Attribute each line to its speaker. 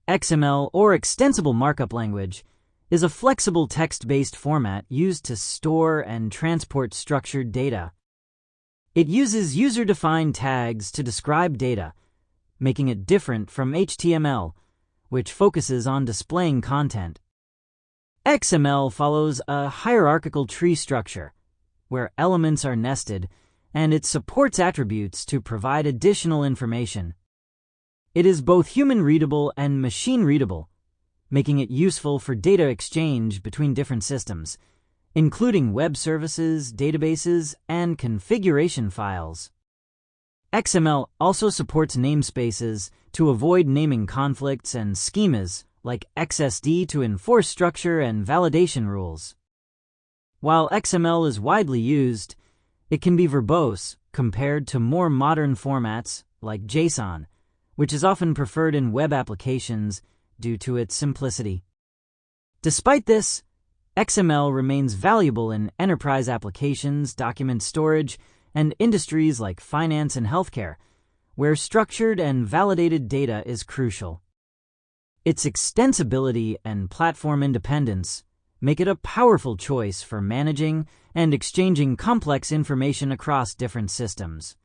Speaker 1: XML, or Extensible Markup Language, is a flexible text-based format used to store and transport structured data. It uses user-defined tags to describe data, making it different from HTML, which focuses on displaying content. XML follows a hierarchical tree structure, where elements are nested, and it supports attributes to provide additional information. It is both human-readable and machine-readable, making it useful for data exchange between different systems, including web services, databases, and configuration files. XML also supports namespaces to avoid naming conflicts and schemas like XSD to enforce structure and validation rules. While XML is widely used, it can be verbose compared to more modern formats like JSON, which is often preferred in web applications due to its simplicity. Despite this, XML remains valuable in enterprise applications, document storage, and industries like finance and healthcare, where structured and validated data is crucial. Its extensibility and platform independence make it a powerful choice for managing and exchanging complex information across different systems.